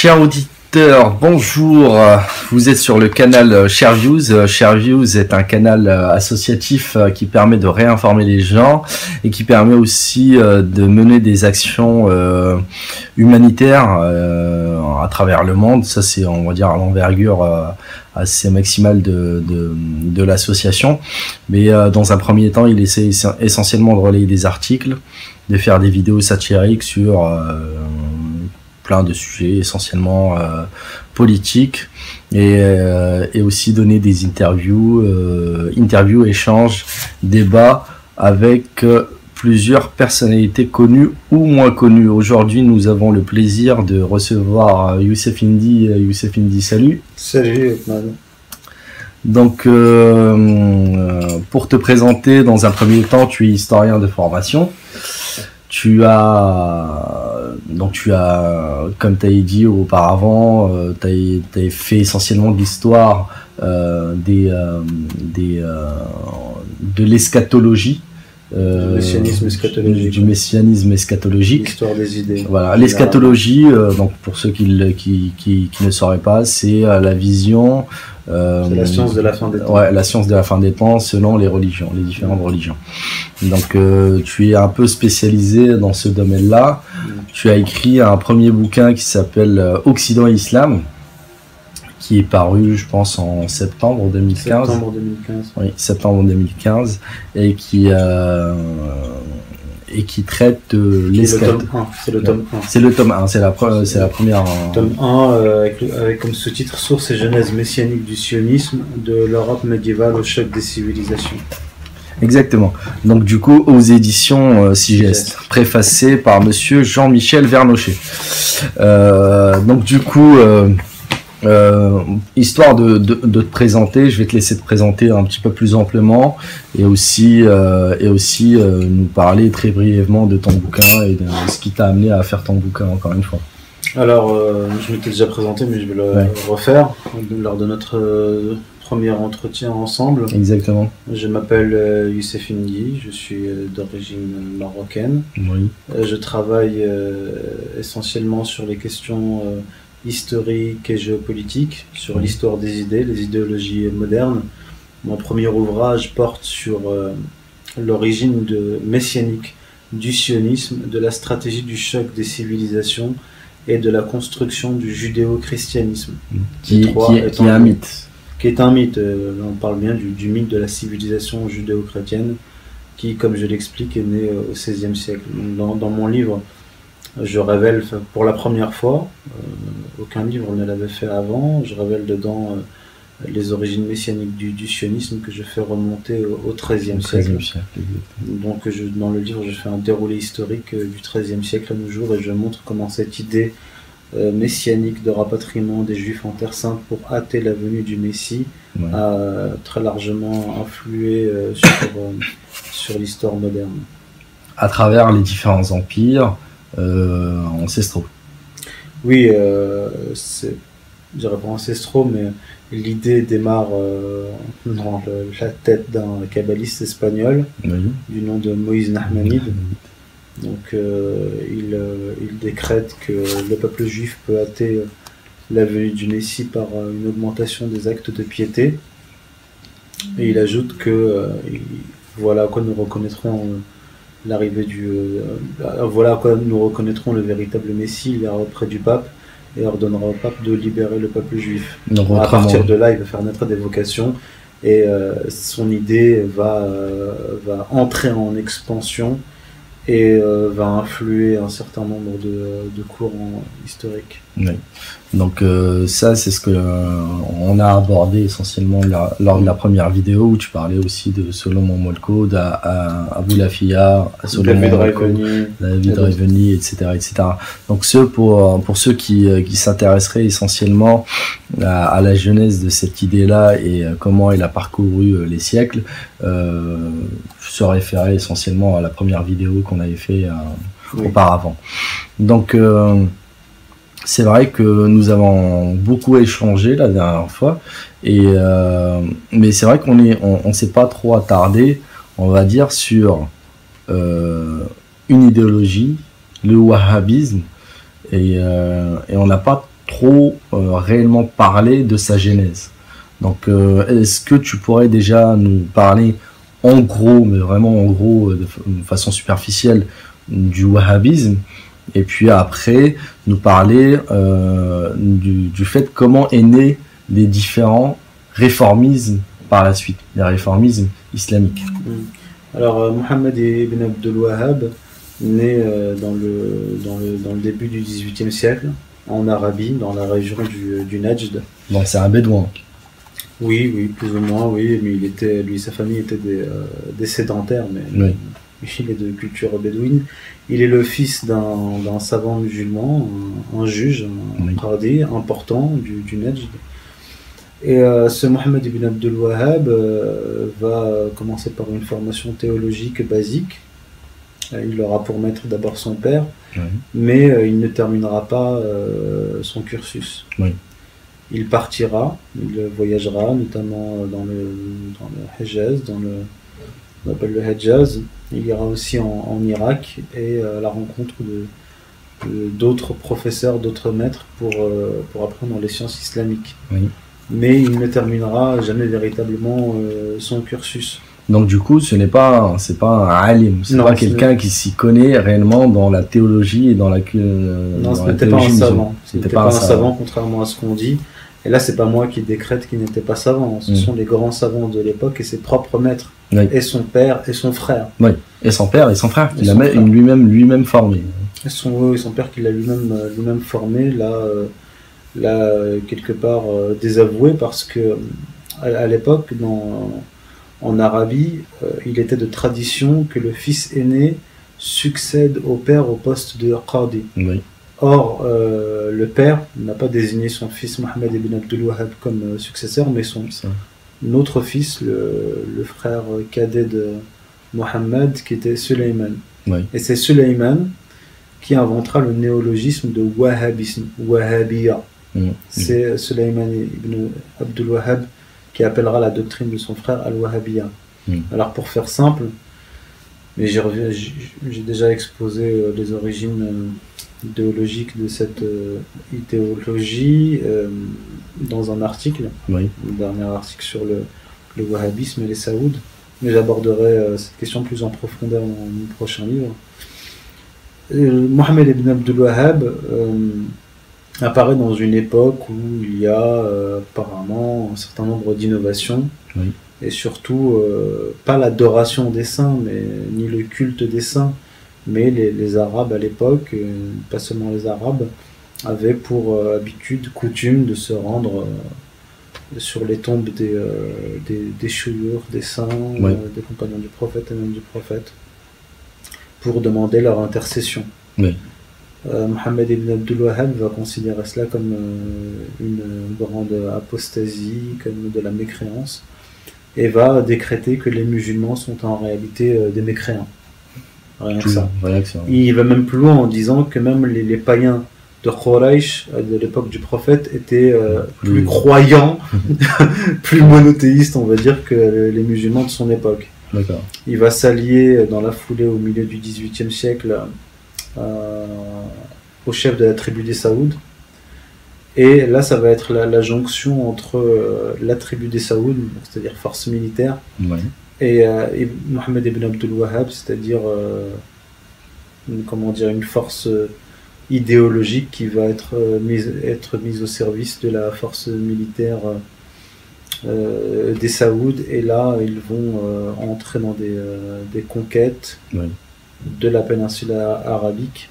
Chers auditeurs, bonjour, vous êtes sur le canal ShareViews. ShareViews est un canal associatif qui permet de réinformer les gens et qui permet aussi de mener des actions humanitaires à travers le monde. Ça c'est, on va dire, à l'envergure assez maximale de l'association. Mais dans un premier temps, il essaie essentiellement de relayer des articles, de faire des vidéos satiriques sur plein de sujets essentiellement politiques et aussi donner des interviews, échanges, débats avec plusieurs personnalités connues ou moins connues. Aujourd'hui, nous avons le plaisir de recevoir Youssef Indy. Youssef Indy, salut. Salut, Othman. Donc, pour te présenter, dans un premier temps, tu es historien de formation. Tu as, comme tu as dit auparavant, tu as fait essentiellement de l'histoire de l'eschatologie. Du messianisme eschatologique. L'histoire des idées. Voilà, l'eschatologie, donc pour ceux qui ne sauraient pas, c'est la vision. C'est la science de la fin des temps. Ouais, la science de la fin des temps selon les religions, les différentes religions. Donc tu es un peu spécialisé dans ce domaine-là. Tu as écrit un premier bouquin qui s'appelle Occident et Islam, qui est paru, je pense, en septembre 2015. Septembre 2015. Oui, septembre 2015, et qui traite de l'eschatologie. C'est le tome 1. C'est le tome 1, c'est la première. Tome 1 avec comme sous-titre Sources et genèse messianique du sionisme, de l'Europe médiévale au choc des civilisations. Exactement. Donc du coup, aux éditions Sigest, préfacé par monsieur Jean-Michel Vernochet. Donc du coup, histoire de te présenter, je vais te laisser te présenter un petit peu plus amplement et aussi nous parler très brièvement de ton bouquin et de ce qui t'a amené à faire ton bouquin, encore une fois. Alors, je m'étais déjà présenté, mais je vais le refaire lors de notre premier entretien ensemble. Exactement. Je m'appelle Youssef Indy, je suis d'origine marocaine. Oui. Je travaille essentiellement sur les questions historiques et géopolitiques, sur l'histoire des idées, les idéologies modernes. Mon premier ouvrage porte sur l'origine messianique du sionisme, de la stratégie du choc des civilisations et de la construction du judéo-christianisme. Qui est un mythe. Qui est un mythe. On parle bien du mythe de la civilisation judéo-chrétienne qui, comme je l'explique, est né au XVIe siècle. Dans mon livre, je révèle pour la première fois, aucun livre ne l'avait fait avant, je révèle dedans les origines messianiques du sionisme que je fais remonter au XIIIe siècle. Donc dans le livre, je fais un déroulé historique du XIIIe siècle à nos jours et je montre comment cette idée messianique de rapatriement des Juifs en Terre Sainte pour hâter la venue du Messie a très largement influé sur l'histoire moderne. À travers les différents empires ancestraux. Oui, je dirais pas ancestraux, mais l'idée démarre dans la tête d'un kabbaliste espagnol du nom de Moïse Nahmanide. Donc il décrète que le peuple juif peut hâter la venue du Messie par une augmentation des actes de piété. Et il ajoute que voilà à quoi nous reconnaîtrons voilà à quoi nous reconnaîtrons le véritable Messie. Il ira auprès du pape et ordonnera au pape de libérer le peuple juif. Donc, à partir de là, il va faire naître des vocations et son idée va entrer en expansion et va influer un certain nombre de courants historiques. Oui. Donc ça, c'est ce que on a abordé essentiellement lors de la première vidéo où tu parlais aussi de Solomon Molko, d'Abou Lafia, David Reveni, etc., etc. Donc pour ceux qui s'intéresseraient essentiellement à la genèse de cette idée-là et comment elle a parcouru les siècles, se référer essentiellement à la première vidéo qu'on avait fait auparavant. Donc c'est vrai que nous avons beaucoup échangé la dernière fois, mais c'est vrai qu'on s'est pas trop attardé, on va dire, sur une idéologie, le wahhabisme, et on n'a pas trop réellement parler de sa genèse. Donc, est-ce que tu pourrais déjà nous parler en gros, mais vraiment en gros, de façon superficielle, du wahhabisme, et puis après nous parler du fait comment est né les différents réformismes par la suite, les réformismes islamiques. Alors, Mohammed ibn Abdul Wahhab né dans le début du XVIIIe siècle, en Arabie, dans la région du Najd. Donc c'est un bédouin. Oui, plus ou moins, oui, mais lui, sa famille était des sédentaires, mais il est de culture bédouine. Il est le fils d'un savant musulman, un juge, un qadi important du Najd. Et ce Mohammed ibn Abdul Wahhab va commencer par une formation théologique basique. Il aura pour maître d'abord son père, mais il ne terminera pas son cursus. Il partira, il voyagera notamment dans le Hejaz, on appelle le Hejaz. Il ira aussi en Irak et à la rencontre d'autres professeurs, d'autres maîtres pour apprendre les sciences islamiques. Mais il ne terminera jamais véritablement son cursus. Donc du coup, c'est pas un alim, c'est pas quelqu'un qui s'y connaît réellement dans la théologie et dans la non, ce n'était pas un savant. Ce n'était pas un savant, contrairement à ce qu'on dit. Et là, c'est pas moi qui décrète qu'il n'était pas savant. Ce sont les grands savants de l'époque et ses propres maîtres, et son père et son frère. Oui, et son père et son frère, qu'il a lui-même formé. Et son père qui l'a lui-même formé, là quelque part désavoué, parce que à l'époque, en Arabie, il était de tradition que le fils aîné succède au père au poste de qadi. Or, le père n'a pas désigné son fils Mohammed ibn Abdul Wahhab comme successeur, mais son autre fils, le frère cadet de Mohammed, qui était Sulayman. Et c'est Sulayman qui inventera le néologisme de wahhabisme, wahhabiyya. C'est Sulayman ibn Abdul Wahhab qui appellera la doctrine de son frère Al-Wahhabiyya. Alors pour faire simple, mais j'ai déjà exposé les origines idéologiques de cette idéologie dans un article, le dernier article sur le wahhabisme et les Saouds, mais j'aborderai cette question plus en profondeur dans mon prochain livre. Mohammed ibn Abdul Wahhab apparaît dans une époque où il y a apparemment un certain nombre d'innovations, et surtout pas l'adoration des saints, ni le culte des saints, mais les Arabes à l'époque, pas seulement les Arabes, avaient pour habitude, coutume de se rendre sur les tombes des chouyours, des saints, des compagnons du prophète et même du prophète, pour demander leur intercession. Mohammed ibn Abdul Wahhab va considérer cela comme une grande apostasie, comme de la mécréance, et va décréter que les musulmans sont en réalité des mécréants. Rien que ça. Il va même plus loin en disant que même les païens de Quraysh, de l'époque du prophète, étaient plus croyants, plus monothéistes, on va dire, que les musulmans de son époque. Il va s'allier dans la foulée au milieu du XVIIIe siècle au chef de la tribu des Saouds. Et là, ça va être la jonction entre la tribu des Saouds, c'est-à-dire force militaire, et Mohammed ibn Abdul Wahhab, c'est-à-dire une force idéologique qui va être mise au service de la force militaire des Saouds. Et là, ils vont entrer dans des conquêtes de la péninsule arabique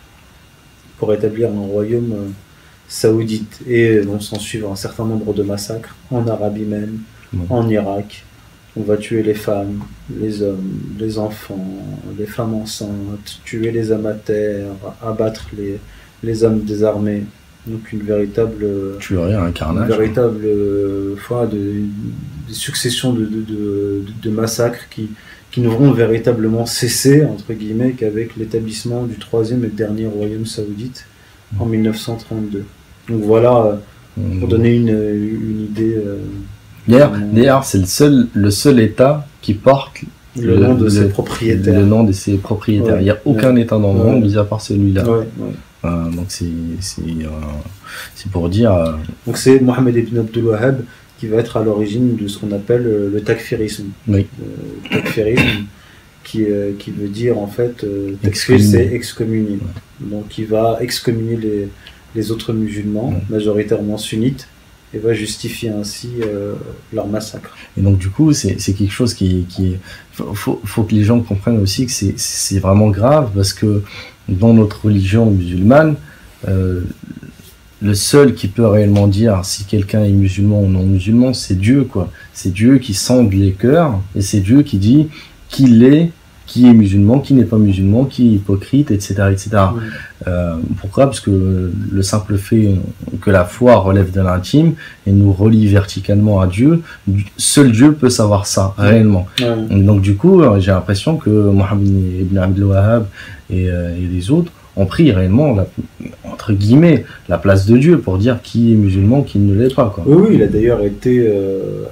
pour établir un royaume saoudite, et vont s'en suivre un certain nombre de massacres en Arabie même, en Irak. On va tuer les femmes, les hommes, les enfants, les femmes enceintes, tuer les amateurs, abattre les hommes désarmés. Donc une véritable un carnage, une véritable succession de massacres qui ne vont véritablement cesser, entre guillemets, qu'avec l'établissement du troisième et dernier royaume saoudite en 1932. Donc voilà, pour donner une idée. D'ailleurs, c'est le seul État qui porte le nom de ses propriétaires. Le nom de ses propriétaires. Il n'y a aucun État dans le monde, mis à part celui-là. Donc c'est pour dire. Donc c'est Mohammed ibn Abdul Wahhab qui va être à l'origine de ce qu'on appelle le takfirisme. Oui. Le takfirisme qui veut dire en fait takfir, c'est excommunier. Ouais. Donc il va excommunier les autres musulmans, majoritairement sunnites, et va justifier ainsi leur massacre. Et donc du coup c'est quelque chose qui faut que les gens comprennent aussi que c'est vraiment grave, parce que dans notre religion musulmane, le seul qui peut réellement dire si quelqu'un est musulman ou non musulman, c'est Dieu, quoi. C'est Dieu qui sonde les cœurs, et c'est Dieu qui dit qui est musulman, qui n'est pas musulman, qui est hypocrite, etc. etc. Oui. Pourquoi ? Parce que le simple fait que la foi relève de l'intime et nous relie verticalement à Dieu, seul Dieu peut savoir ça, réellement. Oui. Donc du coup, j'ai l'impression que Mohammed ibn Abdul Wahhab et les autres ont pris réellement, entre guillemets, la place de Dieu pour dire qui est musulman, qui ne l'est pas, quoi. Oui, il a d'ailleurs été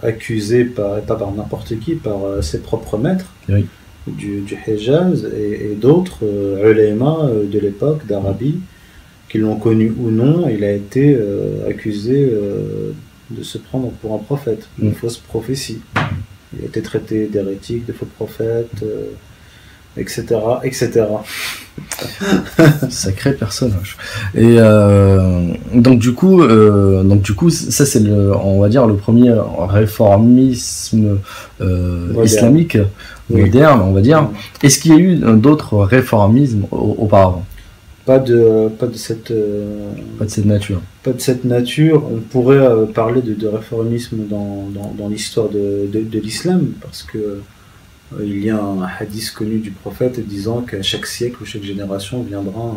accusé, pas par n'importe qui, par ses propres maîtres. Oui. Du Hijaz et d'autres ulama de l'époque d'Arabie qui l'ont connu ou non. Il a été accusé de se prendre pour un prophète, une fausse prophétie. Il a été traité d'hérétique, de faux prophète, etc., etc. Sacré personnage. Et donc du coup, ça c'est on va dire le premier réformisme islamique moderne, on va dire. Est-ce qu'il y a eu d'autres réformismes auparavant ? Pas de cette nature. Pas de cette nature. On pourrait parler de réformisme dans l'histoire de l'islam, parce que il y a un hadith connu du prophète disant qu'à chaque siècle ou chaque génération viendra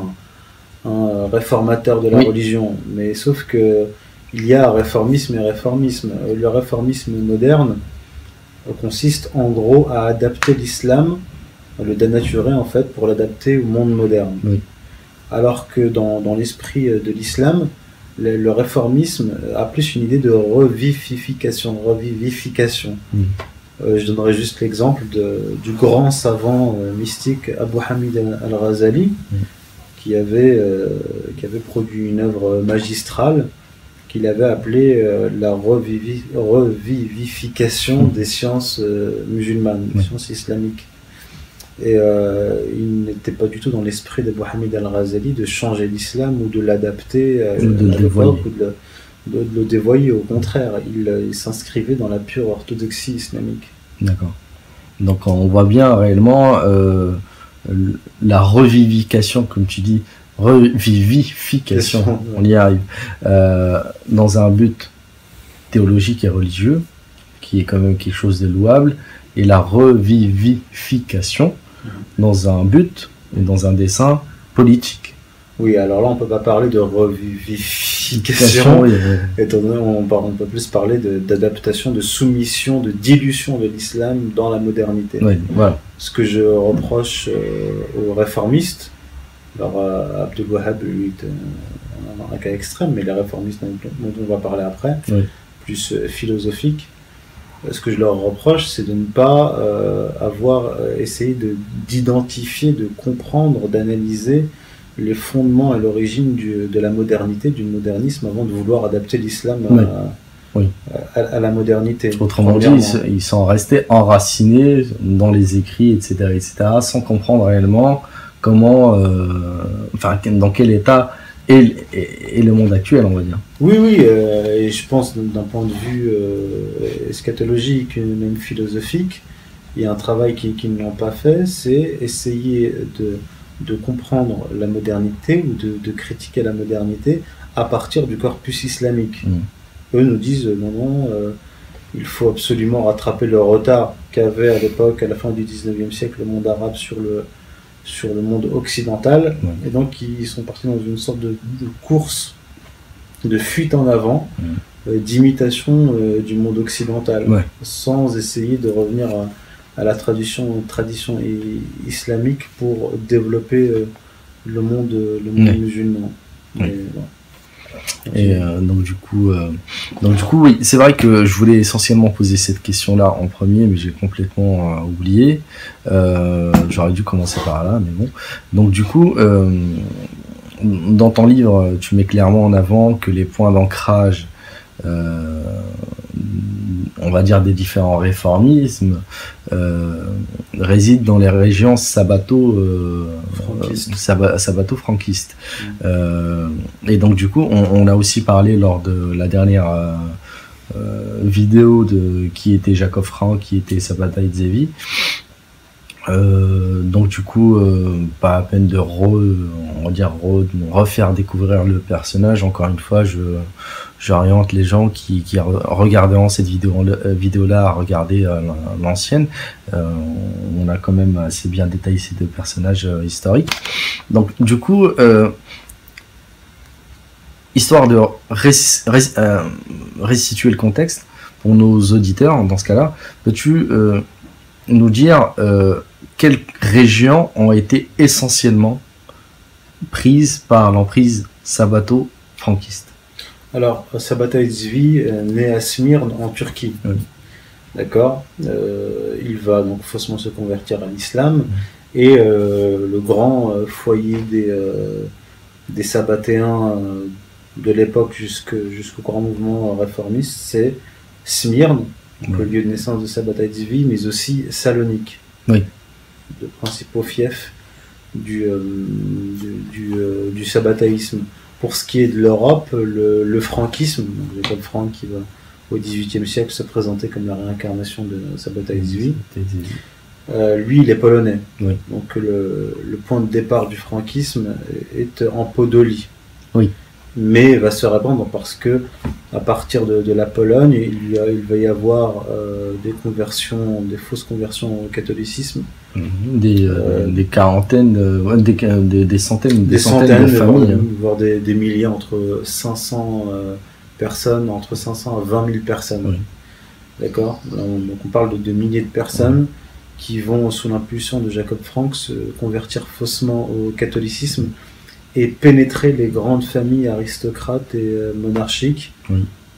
un réformateur de la religion. Mais sauf que il y a réformisme et réformisme. Le réformisme moderne consiste en gros à adapter l'islam, à le dénaturer en fait pour l'adapter au monde moderne. Oui. Alors que dans l'esprit de l'islam, le réformisme a plus une idée de revivification. Oui. Je donnerai juste l'exemple du grand savant mystique Abu Hamid al-Ghazali, qui avait produit une œuvre magistrale qu'il avait appelée la revivification des sciences musulmanes, des sciences islamiques. Et il n'était pas du tout dans l'esprit d'Abu Hamid al-Ghazali de changer l'islam ou de l'adapter à l'époque ou de le dévoyer. Au contraire, il s'inscrivait dans la pure orthodoxie islamique. D'accord. Donc on voit bien réellement la revivification, comme tu dis, revivification, on y arrive, dans un but théologique et religieux, qui est quand même quelque chose de louable, et la revivification dans un but et dans un dessein politique. Oui, alors là, on ne peut pas parler de revivification, étant donné on peut plus parler d'adaptation, de soumission, de dilution de l'islam dans la modernité. Oui, voilà. Ce que je reproche aux réformistes, alors Abdul Wahhab, lui, est un cas extrême, mais les réformistes dont on va parler après, plus philosophiques, ce que je leur reproche, c'est de ne pas avoir essayé d'identifier, de comprendre, d'analyser les fondements et l'origine de la modernité, du modernisme, avant de vouloir adapter l'islam à la modernité. Autrement dit, ils sont restés enracinés dans les écrits, etc., sans comprendre réellement comment, dans quel état est le monde actuel, on va dire. Oui, et je pense d'un point de vue eschatologique, même philosophique, il y a un travail qu'ils n'ont pas fait, c'est essayer de comprendre la modernité ou de critiquer la modernité à partir du corpus islamique. Eux nous disent non, il faut absolument rattraper le retard qu'avait à l'époque, à la fin du 19e siècle, le monde arabe sur le monde occidental, et donc ils sont partis dans une sorte de course, de fuite en avant, d'imitation du monde occidental, sans essayer de revenir à la tradition islamique pour développer le monde musulman. Et donc du coup, oui, c'est vrai que je voulais essentiellement poser cette question-là en premier, mais j'ai complètement oublié. J'aurais dû commencer par là, mais bon. Donc du coup, dans ton livre, tu mets clairement en avant que les points d'ancrage, on va dire des différents réformismes, résident dans les régions sabbato-franquistes. Et donc du coup, on a aussi parlé lors de la dernière vidéo de qui était Jacob Frank, qui était Sabbatai Zevi. Donc du coup, pas à peine de refaire découvrir le personnage. Encore une fois, j'oriente les gens qui regarderont cette vidéo-là à regarder l'ancienne. On a quand même assez bien détaillé ces deux personnages historiques. Donc du coup, histoire de restituer le contexte pour nos auditeurs, dans ce cas-là, peux-tu nous dire quelles régions ont été essentiellement prises par l'emprise sabbato-franquiste? Alors, Sabbatai Tzvi naît à Smyrne en Turquie. Oui. D'accord. Il va donc faussement se convertir à l'islam. Et le grand foyer des sabbatéens de l'époque jusqu'au grand mouvement réformiste, c'est Smyrne, donc le lieu de naissance de Sabbatai Tzvi, mais aussi Salonique, oui, le principal fief du sabbataïsme. Pour ce qui est de l'Europe, le franquisme, Jacob Frank qui va au XVIIIe siècle se présenter comme la réincarnation de Sabbatai Tzvi, lui il est polonais. Oui. Donc le point de départ du franquisme est en Podolie. Oui. Mais va se répandre parce que à partir de la Pologne, il va y avoir des fausses conversions au catholicisme. Des quarantaines, des centaines de familles. Voire des milliers, entre 500 personnes, entre 500 à 20 000 personnes. Oui. D'accord. Donc on parle de milliers de personnes qui vont, sous l'impulsion de Jacob Frank, se convertir faussement au catholicisme et pénétrer les grandes familles aristocrates et monarchiques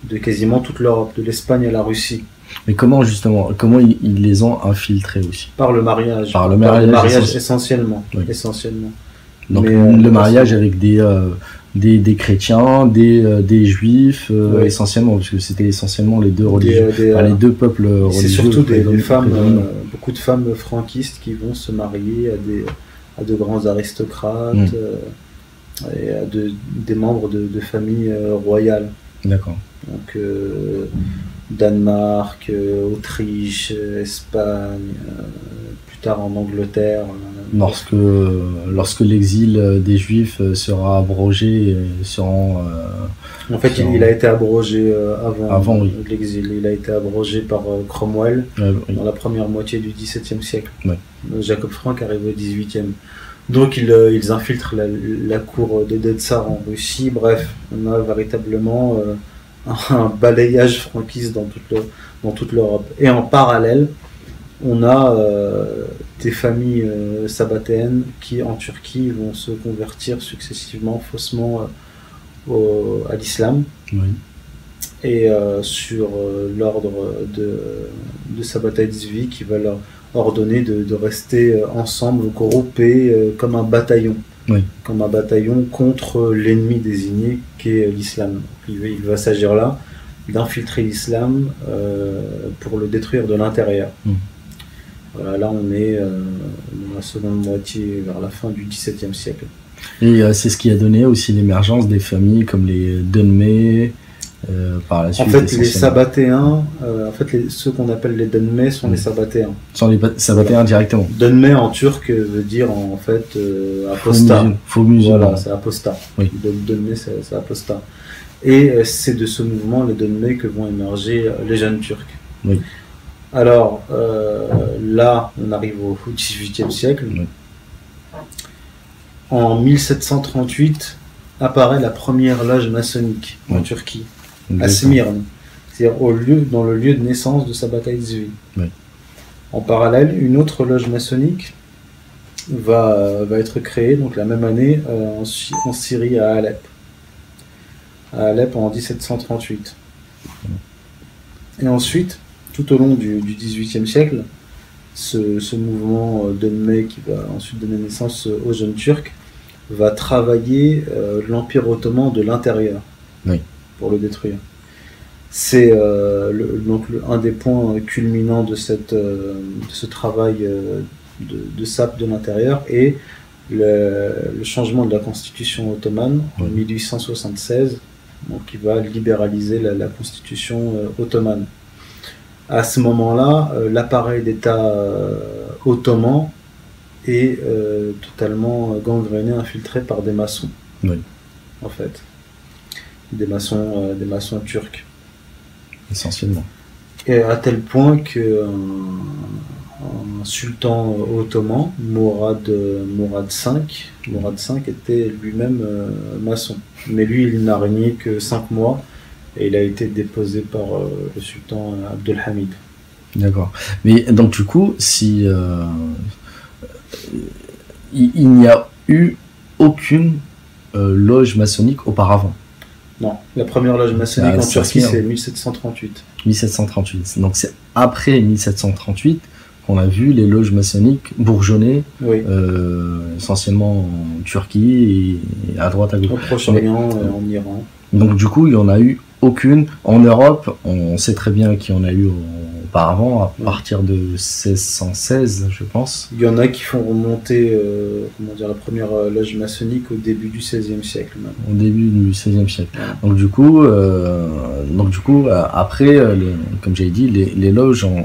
de quasiment toute l'Europe, de l'Espagne à la Russie. Mais comment ils les ont infiltrés aussi? Par le mariage. Par le mariage essentiellement. Oui. Essentiellement. Donc le mariage avec des chrétiens, des juifs, essentiellement, parce que c'était essentiellement les deux religieux, les deux peuples religieux. C'est surtout des femmes, beaucoup de femmes franquistes qui vont se marier à de grands aristocrates et à des membres de familles royales. D'accord. Donc Danemark, Autriche, Espagne, plus tard en Angleterre. Lorsque l'exil des Juifs sera abrogé, en fait, il a été abrogé avant oui. l'exil. Il a été abrogé par Cromwell oui. dans la première moitié du XVIIe siècle. Oui. Jacob Frank arrive au XVIIIe. Donc ils infiltrent la cour des tsars en Russie. Bref, on a véritablement un balayage franquiste dans toute l'Europe. Et en parallèle, on a des familles sabbatéennes qui, en Turquie, vont se convertir successivement, faussement, à l'islam. Oui. Et sur l'ordre de Sabbatai Tzvi qui va leur ordonner de rester ensemble, groupés, comme un bataillon. Oui. Comme un bataillon contre l'ennemi désigné qu'est l'islam. Il va s'agir là d'infiltrer l'islam pour le détruire de l'intérieur. Voilà, là on est dans la seconde moitié, vers la fin du XVIIe siècle. Et c'est ce qui a donné aussi l'émergence des familles comme les Dönme, par la suite. En fait, les sabbatéens, ceux qu'on appelle les Dönme sont les sabbatéens. Sont les sabbatéens directement. Dönme en turc veut dire en fait apostat. Faux musulman. Voilà, c'est apostat. Oui. Dönme, c'est apostat. Et c'est de ce mouvement, les Dönme, que vont émerger les jeunes Turcs. Oui. Alors là, on arrive au XVIIIe siècle. Oui. En 1738 apparaît la première loge maçonnique en Turquie, à Smyrne, c'est-à-dire dans le lieu de naissance de Sabbatai Tzvi. Oui. En parallèle, une autre loge maçonnique va être créée, donc la même année, en Syrie, à Alep. À Alep en 1738. Et ensuite, tout au long du XVIIIe siècle, ce mouvement Dönme qui va ensuite donner naissance aux jeunes Turcs va travailler l'Empire ottoman de l'intérieur pour le détruire. C'est donc un des points culminants de ce travail de sape de l'intérieur et le changement de la constitution ottomane en 1876, donc qui va libéraliser la constitution ottomane. À ce moment-là, l'appareil d'État ottoman est totalement gangréné, infiltré par des maçons, en fait, des maçons turcs. Essentiellement. Et à tel point que un sultan ottoman, Mourad V, était lui-même maçon. Mais lui, il n'a régné que 5 mois et il a été déposé par le sultan Abdelhamid. D'accord. Mais donc du coup, si il n'y a eu aucune loge maçonnique auparavant. Non, la première loge maçonnique en Turquie, c'est 1738. 1738. Donc c'est après 1738 qu'on a vu les loges maçonniques bourgeonner, essentiellement en Turquie et à droite à gauche. Au Proche-Orient, en Iran. Donc du coup, il n'y en a eu aucune. En Europe, on sait très bien qu'il y en a eu auparavant, à partir de 1616, je pense. Il y en a qui font remonter la première loge maçonnique au début du XVIe siècle. Même. Au début du XVIe siècle. Donc du coup, après, comme j'avais dit, les loges ont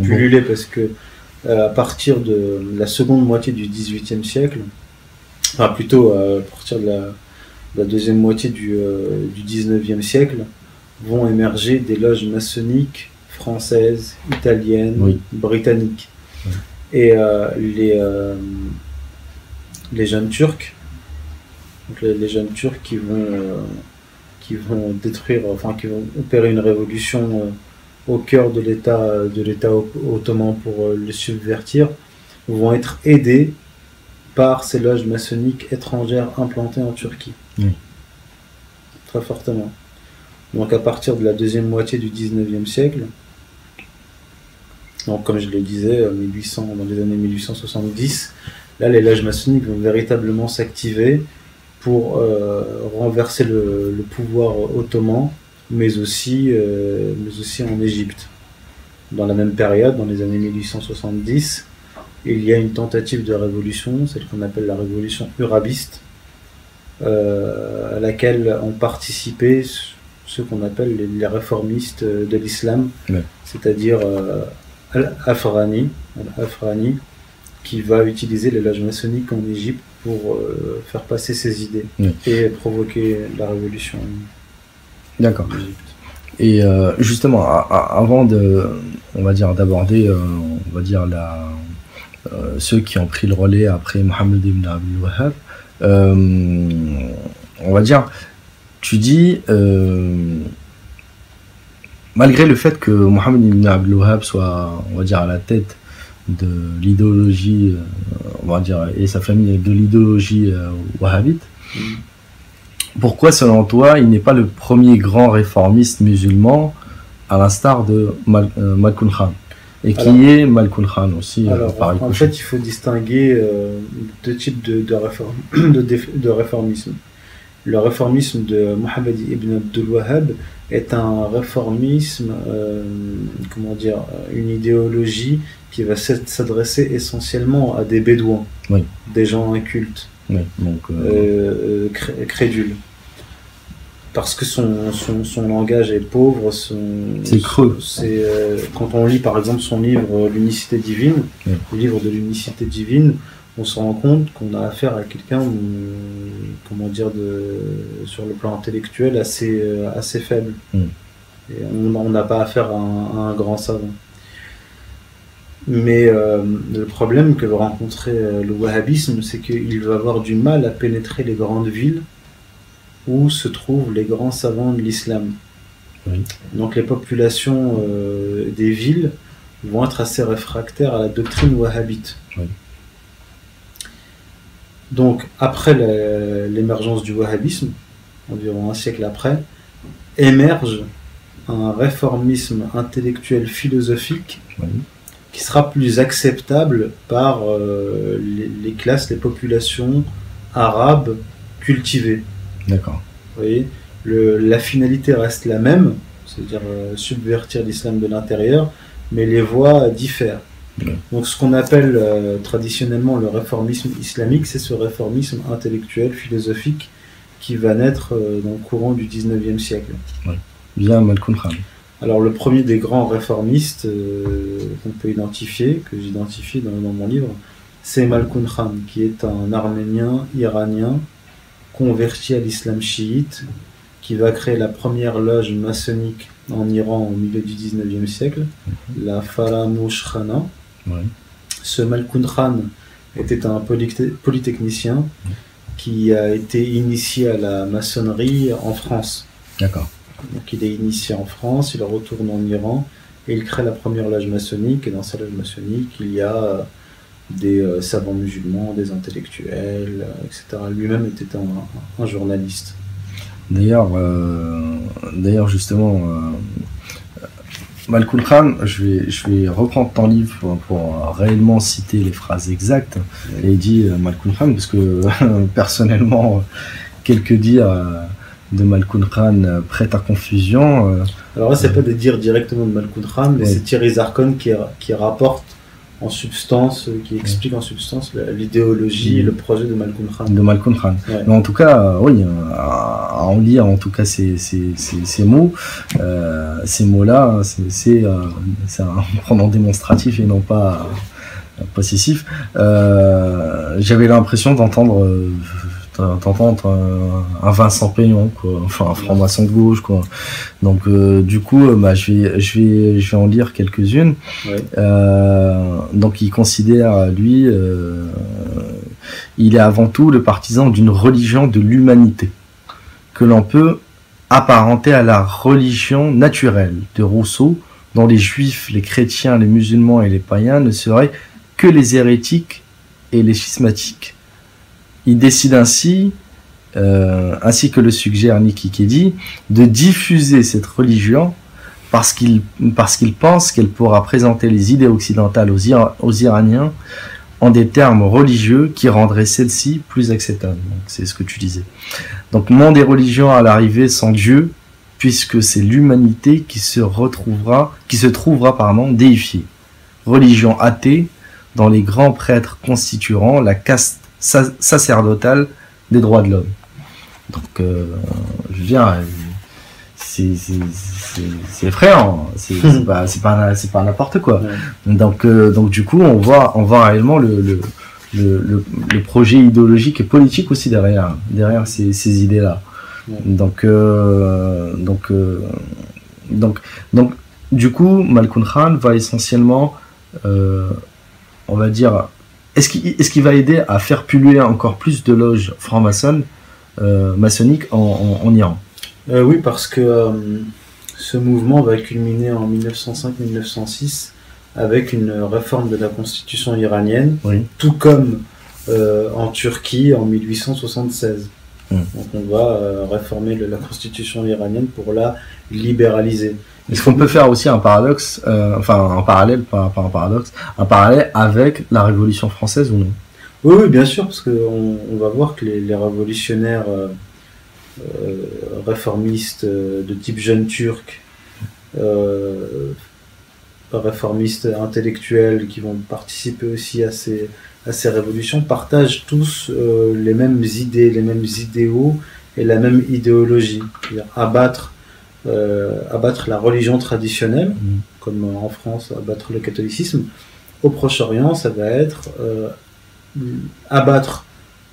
pullulé parce que à partir de la seconde moitié du XVIIIe siècle, enfin plutôt à partir de la deuxième moitié du XIXe siècle, vont émerger des loges maçonniques françaises, italiennes, britanniques. Et les jeunes Turcs, donc les jeunes Turcs qui vont détruire, enfin qui vont opérer une révolution au cœur de l'État ottoman pour le subvertir, vont être aidés par ces loges maçonniques étrangères implantées en Turquie. Très fortement. Donc à partir de la deuxième moitié du XIXe siècle, donc comme je le disais, dans les années 1870, là les loges maçonniques vont véritablement s'activer pour renverser le pouvoir ottoman, mais aussi en Égypte. Dans la même période, dans les années 1870, il y a une tentative de révolution, celle qu'on appelle la révolution urabiste, à laquelle ont participé ceux qu'on appelle les réformistes de l'islam, c'est-à-dire Al-Afrani, qui va utiliser les loges maçonniques en Égypte pour faire passer ses idées et provoquer la révolution. D'accord. Et justement, avant d'aborder, ceux qui ont pris le relais après Mohammed ibn Abdul Wahhab, on va dire, tu dis, malgré le fait que Mohammed ibn Abdul Wahhab soit, on va dire, à la tête de l'idéologie, on va dire, et sa famille de l'idéologie wahhabite, pourquoi, selon toi, il n'est pas le premier grand réformiste musulman, à l'instar de Malkoun Khan? Et qui est Malkoun Khan aussi? En fait, il faut distinguer deux types de réformisme. Le réformisme de Mohammed ibn Abdul Wahhab est un réformisme, une idéologie qui va s'adresser essentiellement à des bédouins, des gens incultes, crédules. Parce que son langage est pauvre, c'est creux. Quand on lit par exemple son livre L'unicité divine, le livre de l'unicité divine, on se rend compte qu'on a affaire à quelqu'un, sur le plan intellectuel assez faible. Et on n'a pas affaire à un grand savant. Mais le problème que va rencontrer le wahhabisme, c'est qu'il va avoir du mal à pénétrer les grandes villes où se trouvent les grands savants de l'islam. Donc les populations des villes vont être assez réfractaires à la doctrine wahhabite. Donc après l'émergence du wahhabisme, environ un siècle après, émerge un réformisme intellectuel philosophique qui sera plus acceptable par les classes, les populations arabe cultivé. D'accord. Vous voyez, la finalité reste la même, c'est-à-dire subvertir l'islam de l'intérieur, mais les voies diffèrent. Ouais. Donc ce qu'on appelle traditionnellement le réformisme islamique, c'est ce réformisme intellectuel, philosophique, qui va naître dans le courant du 19e siècle. Ouais. Via Malkoun Khan. Alors le premier des grands réformistes qu'on peut identifier, que j'identifie dans mon livre, c'est Malkoun Khan, qui est un Arménien iranien converti à l'islam chiite, qui va créer la première loge maçonnique en Iran au milieu du 19e siècle, la Faramouch Khana. Ouais. Ce Malkoun Khan était un polytechnicien qui a été initié à la maçonnerie en France. D'accord. Donc il est initié en France, il retourne en Iran et il crée la première loge maçonnique. Et dans sa loge maçonnique, il y a des savants musulmans, des intellectuels, etc. Lui-même était un journaliste. D'ailleurs, justement, Malkoun Khan, je vais reprendre ton livre pour réellement citer les phrases exactes. Et il dit Malkoun Khan, parce que personnellement, quelques dires de Malkoun Khan prêtent à confusion. Alors là, c'est pas de dire directement de Malkoun Khan, mais ouais. c'est Thierry Zarkon qui rapporte en substance, qui explique en substance l'idéologie et le projet de Malkoun Khan. De Malkoun Khan. Ouais. Mais en tout cas, oui, à en lire en tout cas ces mots, ces mots-là, c'est un pronom démonstratif et non pas possessif. J'avais l'impression d'entendre un Vincent Payon, quoi, enfin un franc-maçon de gauche, quoi. Donc du coup, je vais en lire quelques-unes. Ouais. Donc il considère, lui, il est avant tout le partisan d'une religion de l'humanité, que l'on peut apparenter à la religion naturelle de Rousseau, dont les juifs, les chrétiens, les musulmans et les païens ne seraient que les hérétiques et les schismatiques. Il décide ainsi que le suggère Nikki Keddie, de diffuser cette religion parce qu'il pense qu'elle pourra présenter les idées occidentales aux Iraniens en des termes religieux qui rendraient celles-ci plus acceptables. Donc, c'est ce que tu disais. Donc, monde et religion à l'arrivée sans Dieu, puisque c'est l'humanité qui se trouvera déifiée. Religion athée, dont les grands prêtres constitueront la caste sacerdotale des droits de l'homme. Donc, je veux dire, c'est effrayant, c'est pas n'importe quoi. Ouais. Donc du coup, on voit réellement le projet idéologique et politique aussi derrière ces idées-là. Ouais. Donc du coup, Malkoun Khan va essentiellement, on va dire, est-ce qu'il va aider à faire pulluler encore plus de loges franc-maçonnes maçonniques en Iran? Oui, parce que ce mouvement va culminer en 1905-1906 avec une réforme de la constitution iranienne, oui. Tout comme en Turquie en 1876. Donc on va réformer la constitution iranienne pour la libéraliser. Est-ce qu'on peut faire aussi un paradoxe, un parallèle avec la Révolution française ou non? Oui, bien sûr, parce qu'on va voir que les révolutionnaires réformistes de type jeune turc, réformistes intellectuels qui vont participer aussi à ces révolutions, partagent tous les mêmes idées, les mêmes idéaux et la même idéologie. C'est-à-dire abattre la religion traditionnelle, comme en France, abattre le catholicisme. Au Proche-Orient, ça va être abattre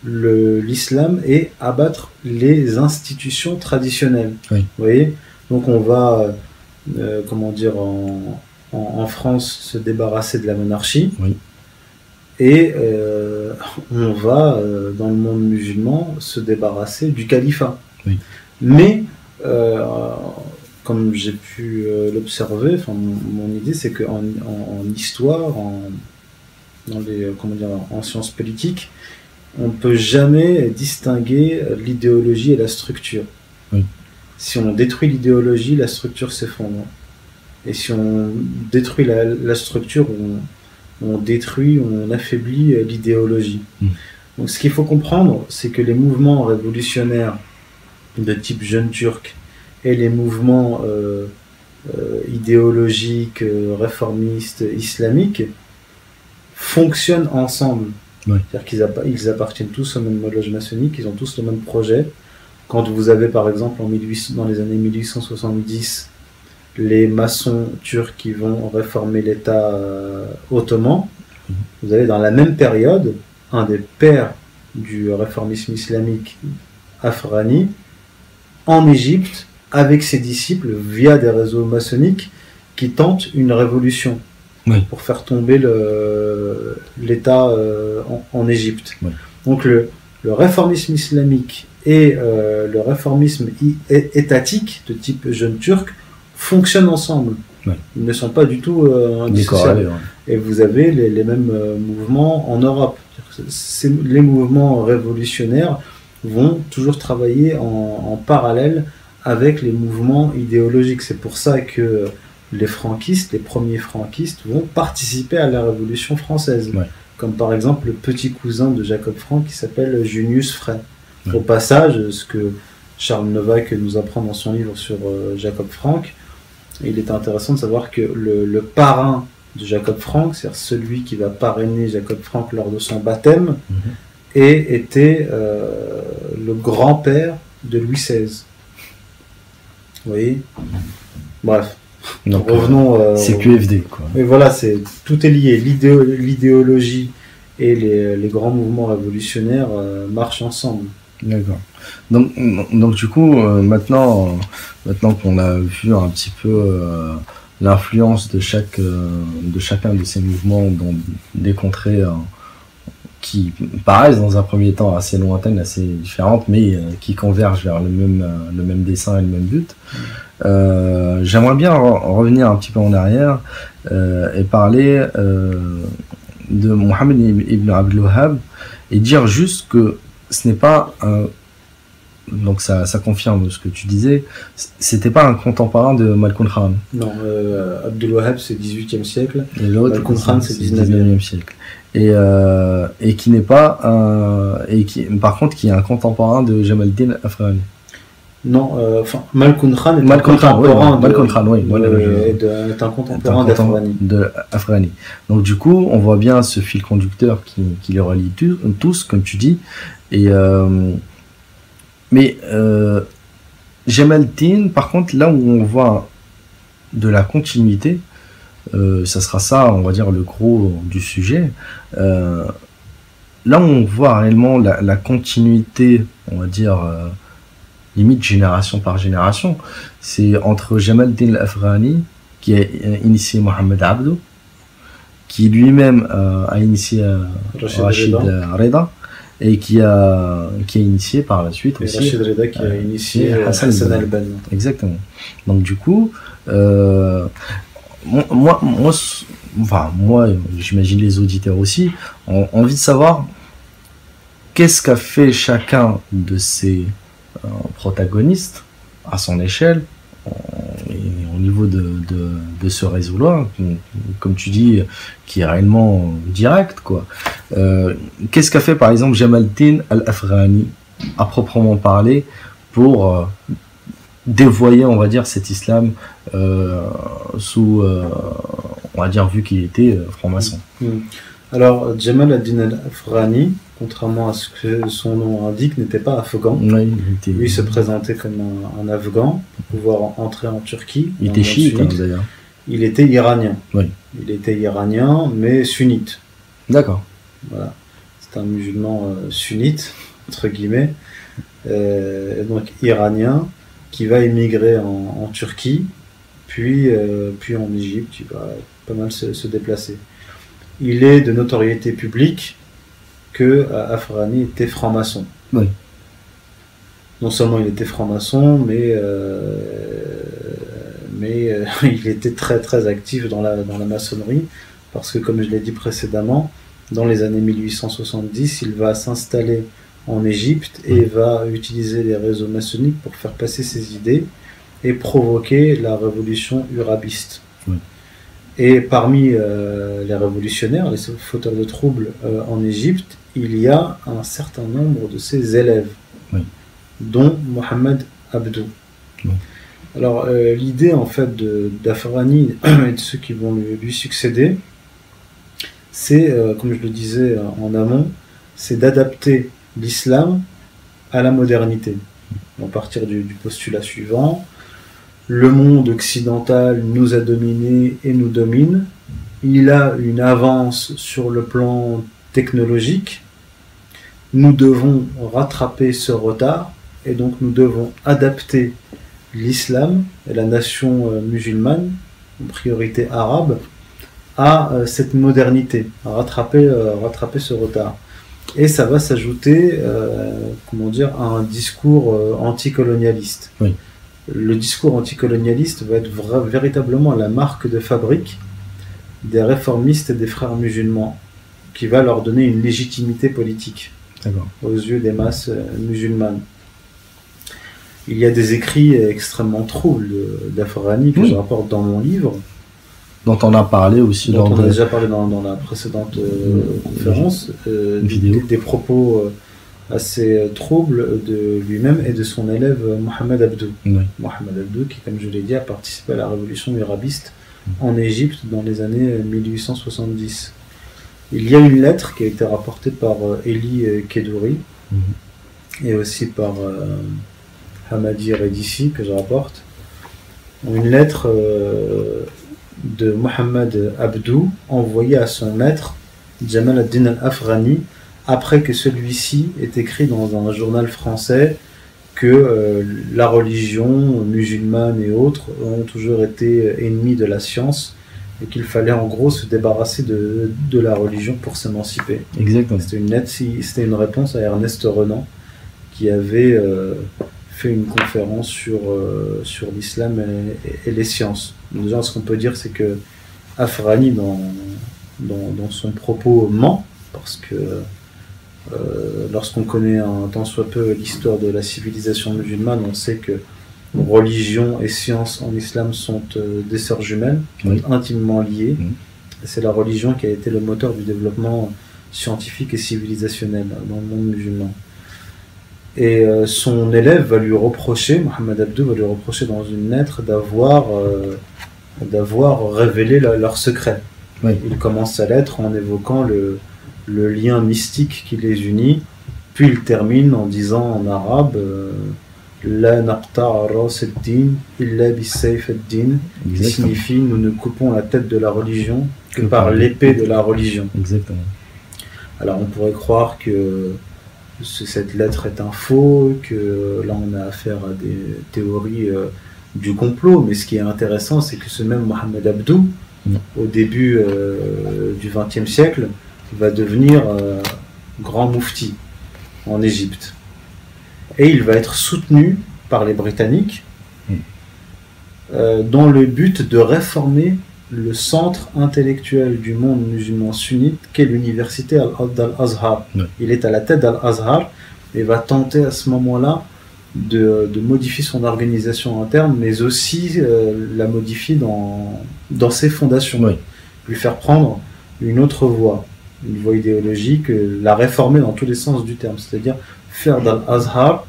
l'islam et abattre les institutions traditionnelles. Oui. Vous voyez ? Donc on va, en France, se débarrasser de la monarchie. Oui. Et on va, dans le monde musulman, se débarrasser du califat. Oui. Mais, comme j'ai pu l'observer, mon idée, c'est qu'en histoire, en sciences politiques, on ne peut jamais distinguer l'idéologie et la structure. Oui. Si on détruit l'idéologie, la structure s'effondre. Et si on détruit la structure, on affaiblit l'idéologie. Donc ce qu'il faut comprendre, c'est que les mouvements révolutionnaires de type jeune turc et les mouvements idéologiques, réformistes, islamiques fonctionnent ensemble. Oui. C'est-à-dire qu'ils appartiennent tous au même loge maçonnique, ils ont tous le même projet. Quand vous avez par exemple dans les années 1870 les maçons turcs qui vont réformer l'État ottoman, vous avez dans la même période un des pères du réformisme islamique, Afghani, en Égypte, avec ses disciples, via des réseaux maçonniques, qui tentent une révolution pour faire tomber l'État en Égypte. Oui. Donc le réformisme islamique et le réformisme étatique de type jeune turc fonctionnent ensemble. Oui. Ils ne sont pas du tout indissociables. Et vous avez les mêmes mouvements en Europe. Les mouvements révolutionnaires vont toujours travailler en parallèle avec les mouvements idéologiques. C'est pour ça que les franquistes, les premiers franquistes, vont participer à la Révolution française. Ouais. Comme par exemple le petit cousin de Jacob Frank qui s'appelle Junius Frey. Ouais. Au passage, ce que Charles Novak nous apprend dans son livre sur Jacob Frank, il est intéressant de savoir que le parrain de Jacob Frank, c'est-à-dire celui qui va parrainer Jacob Frank lors de son baptême, et était le grand-père de Louis XVI. Vous voyez ? Bref. Donc, revenons. C'est QFD, quoi. Et voilà, tout est lié. L'idéologie et les grands mouvements révolutionnaires marchent ensemble. D'accord. Donc du coup, maintenant qu'on a vu un petit peu l'influence de chacun de ces mouvements dans des contrées qui paraissent dans un premier temps assez lointaines, assez différentes, mais qui convergent vers le même dessin et le même but. J'aimerais bien revenir un petit peu en arrière et parler de Mohammed ibn Abdul Wahhab et dire juste que ce n'est pas donc ça confirme ce que tu disais, c'était pas un contemporain de Malkoun Khan. Non, Abdul Wahhab c'est 18e siècle, et l'autre Malkoun Khan c'est 19e siècle. Et qui n'est pas par contre qui est un contemporain de Jamal Din Afghani. Non, Malkoun Khan est un contemporain est un contemporain d'Afghani. Donc du coup, on voit bien ce fil conducteur qui les relie tous, comme tu dis. Mais Jamal Din, par contre, là où on voit de la continuité, ça sera ça, on va dire, le gros du sujet. Là où on voit réellement la continuité, on va dire, limite génération par génération, c'est entre Jamal Din al-Afghani, qui a initié Mohamed Abdo, qui lui-même a initié Rachid Reda, et qui a initié par la suite aussi Rachid Reda qui a initié Hassan al-Banna. Exactement. Donc du coup, moi, j'imagine les auditeurs aussi, ont envie de savoir qu'est-ce qu'a fait chacun de ces protagonistes à son échelle et au niveau de ce réseau-là, comme tu dis, qui est réellement direct, quoi. Qu'est-ce qu'a fait par exemple Jamal Din al-Afghani à proprement parler pour dévoyer, on va dire, cet islam sous, on va dire, vu qu'il était franc-maçon. Alors, Jamal ad-Din al-Afghani, contrairement à ce que son nom indique, n'était pas afghan. Oui, lui se présentait comme un afghan pour pouvoir entrer en Turquie. Il était chiite, d'ailleurs. Il était iranien. Oui. Il était iranien, mais sunnite. D'accord. Voilà. C'est un musulman sunnite, entre guillemets, donc iranien, qui va émigrer en Turquie, puis en Égypte, il va pas mal se déplacer. Il est de notoriété publique que Afghani était franc-maçon. Oui. Non seulement il était franc-maçon, mais il était très très actif dans la maçonnerie, parce que comme je l'ai dit précédemment, dans les années 1870, il va s'installer en Égypte et va utiliser les réseaux maçonniques pour faire passer ses idées et provoquer la révolution urabiste. Oui. Et parmi les révolutionnaires, les fauteurs de troubles en Égypte, il y a un certain nombre de ses élèves, Oui. dont Mohamed Abdou. Oui. Alors l'idée en fait d'Afrani et de ceux qui vont lui succéder, c'est, comme je le disais en amont, c'est d'adapter l'islam à la modernité. À partir du postulat suivant, le monde occidental nous a dominés et nous domine. Il a une avance sur le plan technologique. Nous devons rattraper ce retard et donc nous devons adapter l'islam et la nation musulmane, en priorité arabe, à cette modernité, à rattraper ce retard. Et ça va s'ajouter, à un discours anticolonialiste. Oui. Le discours anticolonialiste va être véritablement la marque de fabrique des réformistes et des frères musulmans, qui va leur donner une légitimité politique aux yeux des masses musulmanes. Il y a des écrits extrêmement troubles d'Afrani que je rapporte dans mon livre, dont on a parlé aussi dont on a déjà parlé dans la précédente conférence, des propos assez troubles de lui-même et de son élève Mohamed Abdou. Oui. Mohamed Abdou, qui, comme je l'ai dit, a participé à la révolution irabiste en Égypte dans les années 1870. Il y a une lettre qui a été rapportée par Elie Kedouri et aussi par Hamadi Redissi, que je rapporte. Une lettre de Mohamed Abdou envoyée à son maître Jamal ad-Din al-Afrani après que celui-ci ait écrit dans un journal français que la religion musulmane et autres ont toujours été ennemis de la science et qu'il fallait en gros se débarrasser de la religion pour s'émanciper. Exactement. C'était une réponse à Ernest Renan qui avait fait une conférence sur l'islam et les sciences. Donc déjà, ce qu'on peut dire, c'est que Afrani, dans son propos, ment, parce que lorsqu'on connaît un tant soit peu l'histoire de la civilisation musulmane, on sait que religion et science en islam sont des sœurs jumelles, intimement liées. C'est la religion qui a été le moteur du développement scientifique et civilisationnel dans le monde musulman. Et son élève va lui reprocher, Mohamed Abdou va lui reprocher dans une lettre d'avoir révélé leur secret. Oui. Il commence sa lettre en évoquant le lien mystique qui les unit, puis il termine en disant en arabe La naqta'a ras ad-din illa bis-sayf ad-din, qui signifie nous ne coupons la tête de la religion que par l'épée de la religion. Exactement. Alors on pourrait croire que cette lettre est un faux, que là on a affaire à des théories du complot, mais ce qui est intéressant, c'est que ce même Mohamed Abdou, au début du XXe siècle, va devenir grand moufti en Égypte. Et il va être soutenu par les Britanniques dans le but de réformer le centre intellectuel du monde musulman sunnite qu'est l'université d'Al-Azhar. Il est à la tête d'Al-Azhar et va tenter à ce moment-là de modifier son organisation interne, mais aussi la modifier dans ses fondations, lui faire prendre une autre voie, une voie idéologique, la réformer dans tous les sens du terme, c'est-à-dire faire d'Al-Azhar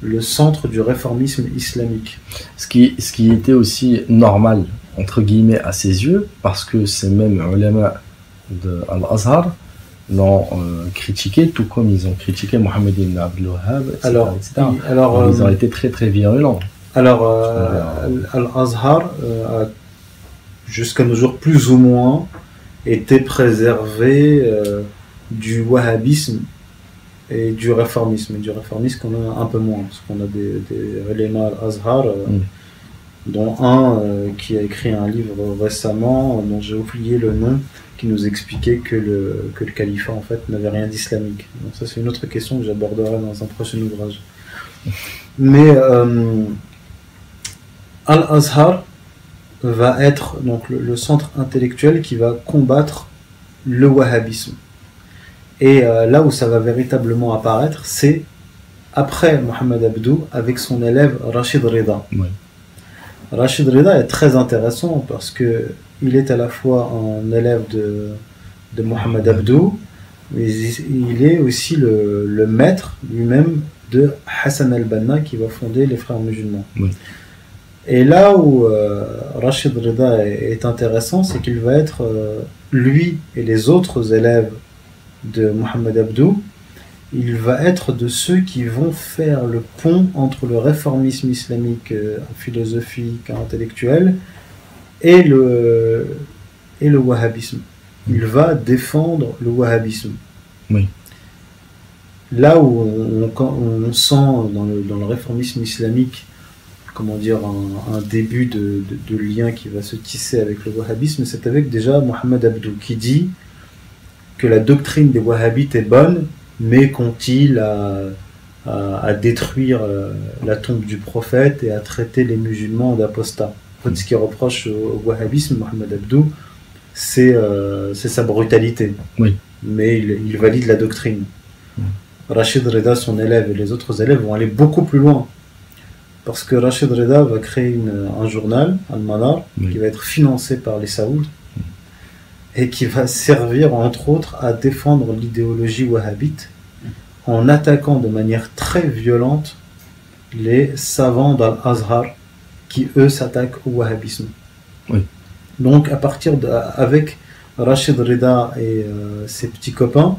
le centre du réformisme islamique. Ce qui était aussi normal, entre guillemets, à ses yeux, parce que ces mêmes ulama de Al-Azhar l'ont critiqué, tout comme ils ont critiqué Mohamed ibn Abdul Wahhab, etc. Alors, ils ont été très très virulents. Alors, Al-Azhar a, jusqu'à nos jours, plus ou moins été préservé du wahhabisme et du réformisme. Et du réformisme qu'on a un peu moins, parce qu'on a des ulama Al-Azhar, dont un qui a écrit un livre récemment, dont j'ai oublié le nom, qui nous expliquait que le califat en fait n'avait rien d'islamique. Donc ça c'est une autre question que j'aborderai dans un prochain ouvrage. Mais Al-Azhar va être donc le centre intellectuel qui va combattre le wahhabisme. Et là où ça va véritablement apparaître, c'est après Mohamed Abdou avec son élève Rachid Rida. Rachid Rida est très intéressant parce que il est à la fois un élève de Mohamed Abdou, mais il est aussi le maître lui-même de Hassan al-Banna qui va fonder les Frères musulmans. Oui. Et là où Rachid Rida est intéressant, c'est qu'il va être, lui et les autres élèves de Mohamed Abdou, il va être de ceux qui vont faire le pont entre le réformisme islamique philosophique, intellectuel, et le wahhabisme. Il va défendre le wahhabisme. Oui. Là où on sent dans le réformisme islamique, comment dire, un début de lien qui va se tisser avec le wahhabisme, c'est avec déjà Mohamed Abdou qui dit que la doctrine des wahhabites est bonne, mais qu'ont-ils à détruire la tombe du prophète et à traiter les musulmans d'apostats. En fait, ce qu'il reproche au wahhabisme, Mohamed Abdou, c'est sa brutalité. Oui. Mais il valide la doctrine. Rachid Rida, son élève, et les autres élèves vont aller beaucoup plus loin. Parce que Rachid Rida va créer un journal, Al-Manar, qui va être financé par les Saouds, et qui va servir, entre autres, à défendre l'idéologie wahhabite, en attaquant de manière très violente les savants d'Al-Azhar, qui eux s'attaquent au wahhabisme. Oui. Donc, avec Rachid Rida et ses petits copains,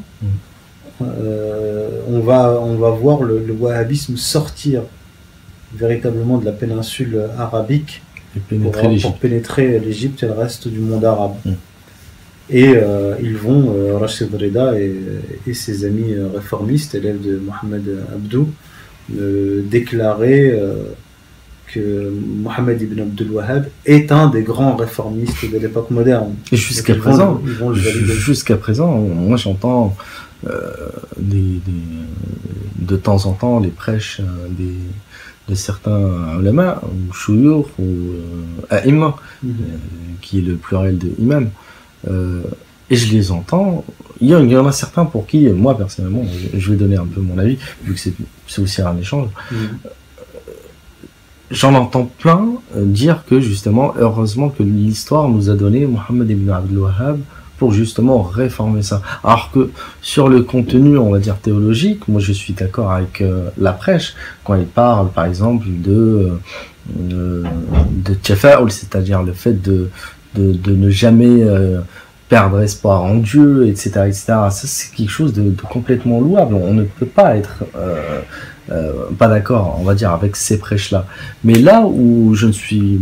on va voir le wahhabisme sortir véritablement de la péninsule arabique pour pénétrer l'Égypte et le reste du monde arabe. Et ils vont, Rachid Rida et ses amis réformistes, élèves de Mohamed Abdou, déclarer que Mohamed ibn Abdul Wahhab est un des grands réformistes de l'époque moderne. Et jusqu'à présent, moi j'entends de temps en temps les prêches de certains ulama, ou shuyukh, ou a'imma, qui est le pluriel de imam, et je les entends. Il y en a certains pour qui, moi personnellement, je vais donner un peu mon avis, vu que c'est aussi un échange, j'en entends plein dire que justement, heureusement que l'histoire nous a donné Mohamed ibn Abdul Wahhab pour justement réformer ça. Alors que sur le contenu, on va dire théologique, moi je suis d'accord avec la prêche quand il parle par exemple de tafa'ul, c'est-à-dire le fait de ne jamais perdre espoir en Dieu, etc., etc. Ça c'est quelque chose de complètement louable. On ne peut pas être pas d'accord, on va dire, avec ces prêches-là. Mais là où je suis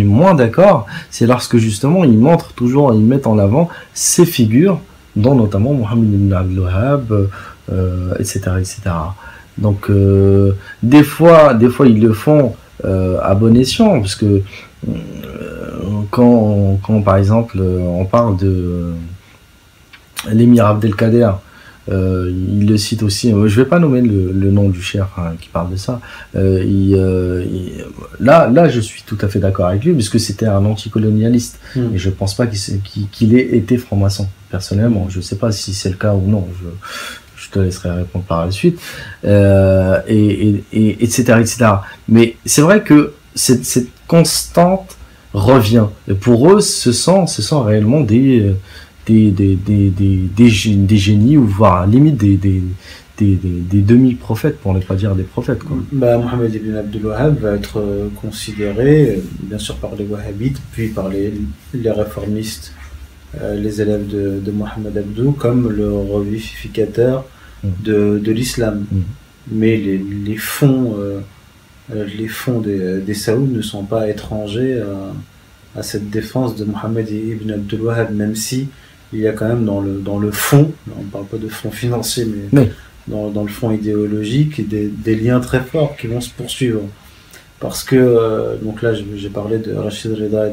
moins d'accord, c'est lorsque justement ils mettent en avant ces figures, dont notamment Mohamed ibn Abdul Wahhab, etc., etc. Donc des fois ils le font à bon escient, parce que quand par exemple on parle de l'émir Abdelkader, il le cite aussi, je vais pas nommer le nom du cheikh qui parle de ça, là je suis tout à fait d'accord avec lui, puisque c'était un anticolonialiste, et je pense pas qu'il ait été franc-maçon, personnellement. Je sais pas si c'est le cas ou non, je te laisserai répondre par la suite, et etc., etc. Mais c'est vrai que cette constante revient, et pour eux ce sont réellement des génies, ou voire limite des demi-prophètes, pour ne pas dire des prophètes, quoi. Mohamed ibn Abdul Wahhab va être considéré bien sûr par les wahhabites, puis par les réformistes, les élèves de Mohamed Abdou, comme le revivificateur de l'islam. Mais les fonds des Saouds ne sont pas étrangers à cette défense de Mohamed ibn Abdul Wahhab, même si il y a quand même dans le fond, on ne parle pas de fond financier, mais dans le fond idéologique, des liens très forts qui vont se poursuivre. Parce que, donc là j'ai parlé de Rachid Rida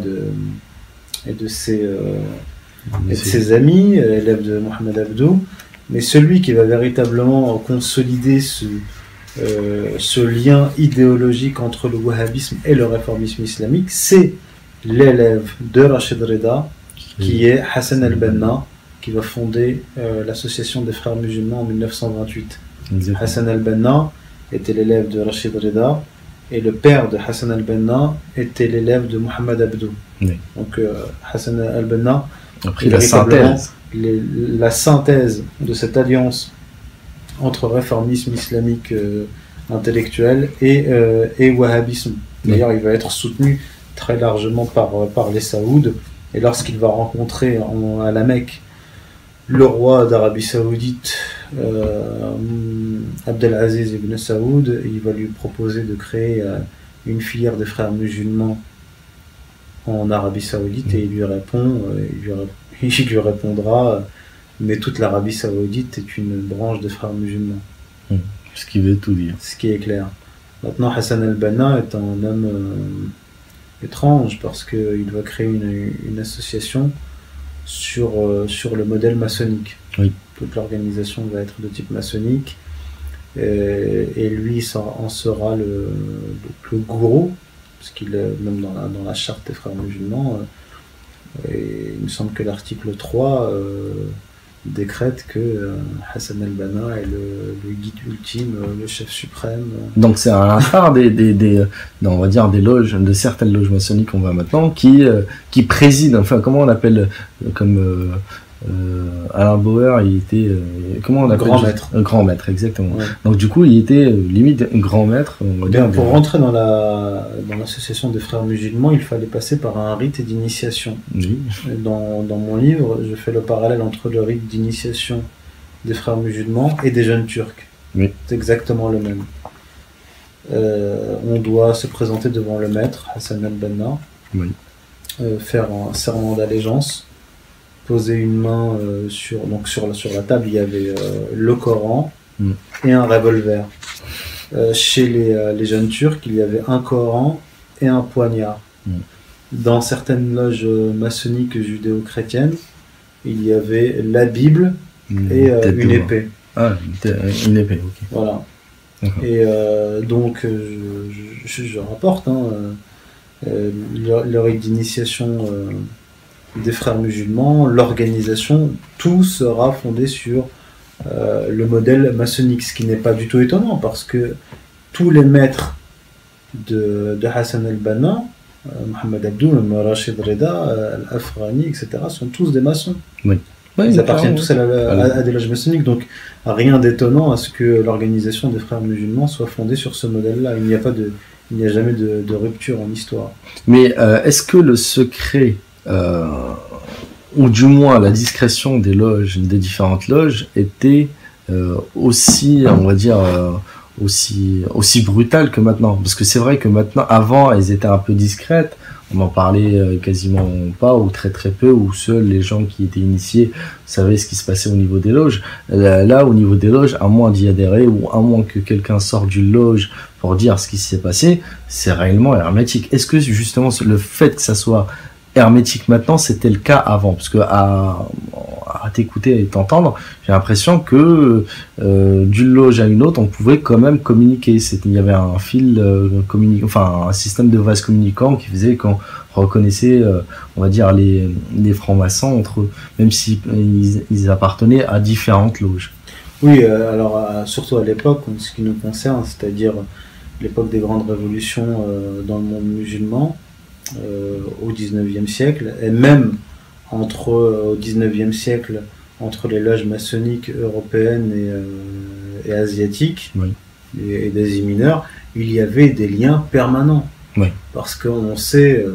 et de ses amis, élèves de Mohamed Abdou, mais celui qui va véritablement consolider ce lien idéologique entre le wahhabisme et le réformisme islamique, c'est l'élève de Rachid Rida, qui est Hassan al-Banna, qui va fonder l'association des frères musulmans en 1928. Exactement. Hassan al-Banna était l'élève de Rachid Rida, Et le père de Hassan al-Banna était l'élève de Mohamed Abdou. Oui. Donc Hassan al-Banna a pris la synthèse. La synthèse de cette alliance entre réformisme islamique intellectuel et wahhabisme. D'ailleurs, il va être soutenu très largement par les Saouds. Et lorsqu'il va rencontrer à la Mecque le roi d'Arabie Saoudite, Abdelaziz ibn Saoud, il va lui proposer de créer une filière de frères musulmans en Arabie Saoudite, et il lui répondra mais toute l'Arabie Saoudite est une branche des frères musulmans. Ce qui veut tout dire. Ce qui est clair. Maintenant, Hassan al-Banna est un homme étrange parce qu'il va créer une association sur le modèle maçonnique. Oui. Toute l'organisation va être de type maçonnique, et lui en sera le gourou, parce qu'il est même dans la charte des frères musulmans, et il me semble que l'article 3 décrète que Hassan al-Banna est le guide ultime, le chef suprême. Donc c'est à l'instar on va dire des loges, de certaines loges maçonniques qu'on voit maintenant, qui président, enfin comment on appelle, comme Alain Bauer, il était, comment on appelle, grand maître. Grand maître, exactement. Ouais. Donc du coup il était limite grand maître. On va dire, pour rentrer dans l'association des frères musulmans, il fallait passer par un rite d'initiation. Oui. Dans mon livre, je fais le parallèle entre le rite d'initiation des frères musulmans et des jeunes turcs. Oui. C'est exactement le même. On doit se présenter devant le maître, Hassan al-Banna, oui. Faire un serment d'allégeance, poser une main sur la table, il y avait le Coran et un revolver. Chez les jeunes turcs, il y avait un Coran et un poignard. Dans certaines loges maçonniques judéo-chrétiennes, il y avait la Bible et une épée. Ah, une épée, ok. Voilà. Et donc, je rapporte le rite d'initiation des frères musulmans, l'organisation, tout sera fondé sur le modèle maçonnique, ce qui n'est pas du tout étonnant, parce que tous les maîtres de Hassan al-Banna, Mohamed Abdou, Rachid Reda, Al-Afrani, etc., sont tous des maçons. Oui. Oui, ils appartiennent tous à des loges maçonniques, donc rien d'étonnant à ce que l'organisation des frères musulmans soit fondée sur ce modèle-là. Il n'y a jamais de rupture en histoire. Mais est-ce que le secret, ou du moins la discrétion des loges, des différentes loges, était aussi, on va dire, aussi brutale que maintenant? Parce que c'est vrai que maintenant, avant, elles étaient un peu discrètes. On n'en parlait quasiment pas, ou très très peu, ou seuls les gens qui étaient initiés savaient ce qui se passait au niveau des loges. Là, au niveau des loges, à moins d'y adhérer, ou à moins que quelqu'un sorte d'une loge pour dire ce qui s'est passé, c'est réellement hermétique. Est-ce que justement le fait que ça soit hermétique maintenant, c'était le cas avant? Parce que à t'écouter et t'entendre, j'ai l'impression que d'une loge à une autre, on pouvait quand même communiquer. Il y avait un fil enfin un système de vase communicant qui faisait qu'on reconnaissait, on va dire, les francs-maçons entre eux, même si ils appartenaient à différentes loges. Oui, alors surtout à l'époque, en ce qui nous concerne, c'est-à-dire l'époque des grandes révolutions dans le monde musulman, au XIXe siècle, et même au XIXe siècle, entre les loges maçonniques européennes et asiatiques, oui. et d'Asie mineure, il y avait des liens permanents. Oui. Parce qu'on sait,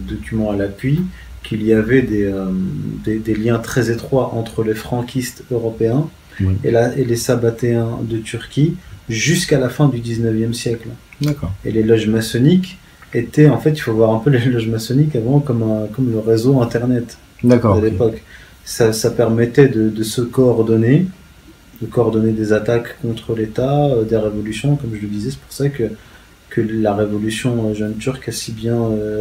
documents à l'appui, qu'il y avait des liens très étroits entre les franquistes européens oui. et les sabbatéens de Turquie jusqu'à la fin du XIXe siècle. D'accord. Et les loges maçonniques étaient, en fait, il faut voir un peu les loges maçonniques avant comme le réseau Internet. D'accord. À l'époque. Ça permettait de se coordonner, de coordonner des attaques contre l'État, des révolutions, comme je le disais. C'est pour ça que la révolution jeune turque a si bien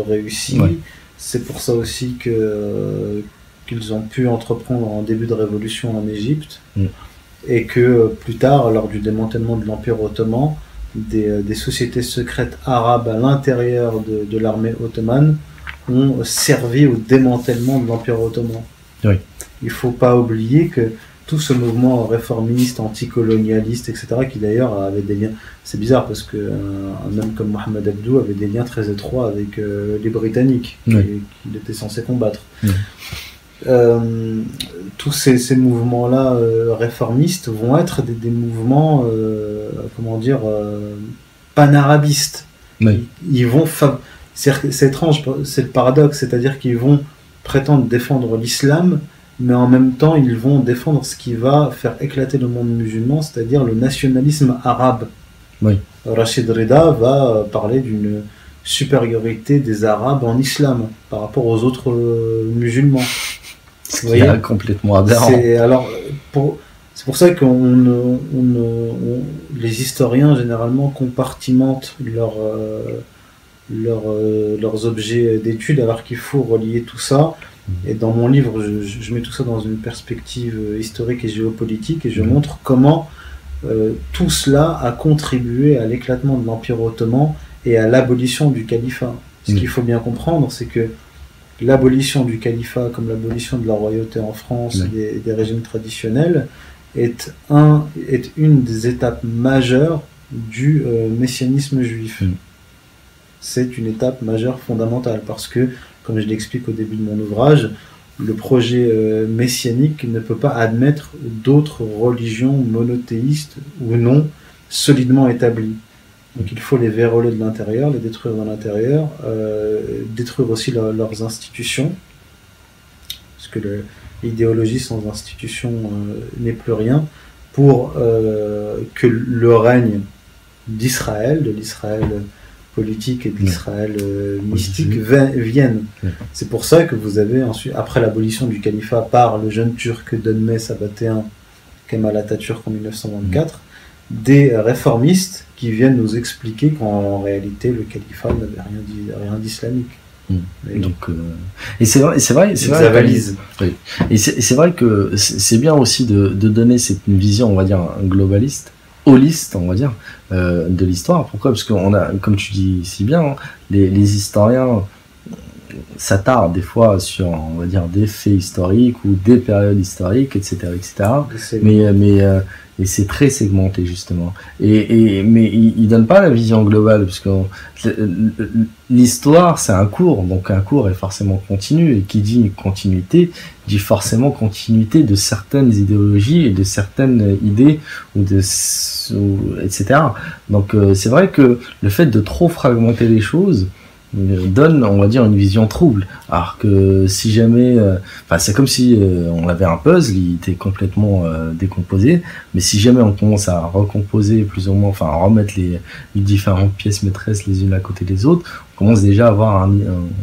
réussi. Ouais. C'est pour ça aussi qu'ils ont pu entreprendre en début de révolution en Égypte. Et que plus tard, lors du démantèlement de l'Empire ottoman, des sociétés secrètes arabes à l'intérieur de l'armée ottomane ont servi au démantèlement de l'Empire ottoman. Oui. Il ne faut pas oublier que tout ce mouvement réformiste, anticolonialiste, etc., qui d'ailleurs avait des liens. C'est bizarre parce que un homme comme Mohamed Abdou avait des liens très étroits avec les Britanniques, qu'il était censé combattre. Tous ces mouvements-là réformistes vont être des mouvements, comment dire, panarabistes. Ils vont c'est étrange, c'est le paradoxe, c'est-à-dire qu'ils vont prétendre défendre l'islam, mais en même temps ils vont défendre ce qui va faire éclater le monde musulman, c'est-à-dire le nationalisme arabe. Rachid Rida va parler d'une supériorité des Arabes en islam par rapport aux autres musulmans. Ce qui est complètement aberrant. C'est pour ça que les historiens généralement compartimentent leurs objets d'étude, alors qu'il faut relier tout ça. Et dans mon livre, je mets tout ça dans une perspective historique et géopolitique, et je montre comment tout cela a contribué à l'éclatement de l'Empire ottoman et à l'abolition du califat. Ce qu'il faut bien comprendre, c'est que l'abolition du califat, comme l'abolition de la royauté en France, des régimes traditionnels, est une des étapes majeures du messianisme juif. C'est une étape majeure fondamentale parce que, comme je l'explique au début de mon ouvrage, le projet messianique ne peut pas admettre d'autres religions monothéistes ou non solidement établies. Donc il faut les verrouiller de l'intérieur, les détruire de l'intérieur, détruire aussi leurs institutions, parce que l'idéologie sans institution n'est plus rien, pour que le règne d'Israël, de l'Israël politique et de l'Israël mystique vienne. C'est pour ça que vous avez ensuite, après l'abolition du califat par le jeune turc d'Önmez Sabatéen, Kemal Atatürk en 1924, des réformistes qui viennent nous expliquer qu'en réalité le califat n'avait rien d'islamique. Donc, et c'est vrai, et c'est vrai que c'est bien aussi de donner cette vision, on va dire, globaliste, holiste, on va dire, de l'histoire. Pourquoi? Parce qu'on a, comme tu dis si bien, hein, les historiens s'attardent des fois sur, on va dire, des faits historiques ou des périodes historiques, etc., mais c'est très segmenté justement. Mais il donne pas la vision globale, parce que l'histoire c'est un cours, donc un cours est forcément continu, et qui dit continuité dit forcément continuité de certaines idéologies et de certaines idées etc. Donc c'est vrai que le fait de trop fragmenter les choses donne, on va dire, une vision trouble. Alors que si jamais, c'est comme si on avait un puzzle, il était complètement décomposé, mais si jamais on commence à recomposer plus ou moins, enfin à remettre les différentes pièces maîtresses les unes à côté des autres, on commence déjà à avoir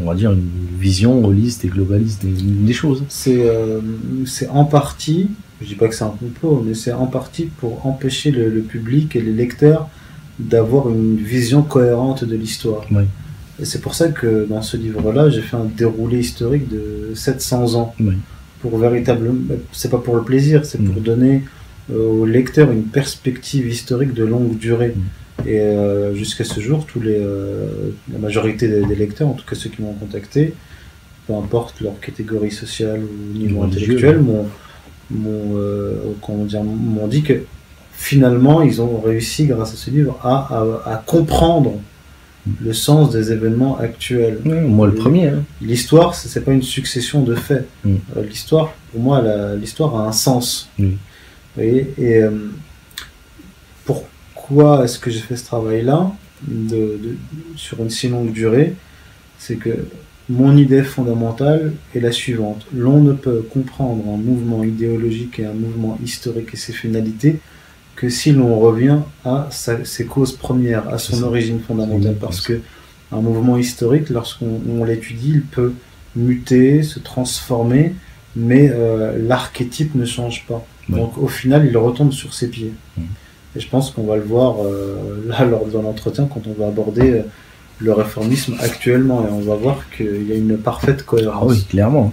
on va dire une vision holiste et globaliste des choses. C'est en partie, je dis pas que c'est un complot, mais c'est en partie pour empêcher le public et les lecteurs d'avoir une vision cohérente de l'histoire. Et c'est pour ça que dans ce livre-là, j'ai fait un déroulé historique de 700 ans. Pour véritablement, c'est pas pour le plaisir, c'est pour donner aux lecteurs une perspective historique de longue durée. Et jusqu'à ce jour, la majorité des lecteurs, en tout cas ceux qui m'ont contacté, peu importe leur catégorie sociale ou niveau intellectuel, m'ont dit que finalement, ils ont réussi, grâce à ce livre, à comprendre le sens des événements actuels. Moi le premier. L'histoire, c'est pas une succession de faits. L'histoire, pour moi, l'histoire a un sens. Et pourquoi est-ce que j'ai fait ce travail-là sur une si longue durée? C'est que mon idée fondamentale est la suivante. L'on ne peut comprendre un mouvement idéologique et un mouvement historique et ses finalités que si l'on revient à ses causes premières, à son origine fondamentale, parce que un mouvement historique, lorsqu'on l'étudie, il peut muter, se transformer, mais l'archétype ne change pas. Donc au final, il retombe sur ses pieds. Et je pense qu'on va le voir là lors de l'entretien, quand on va aborder le réformisme actuellement, et on va voir qu'il y a une parfaite cohérence. Oui, clairement.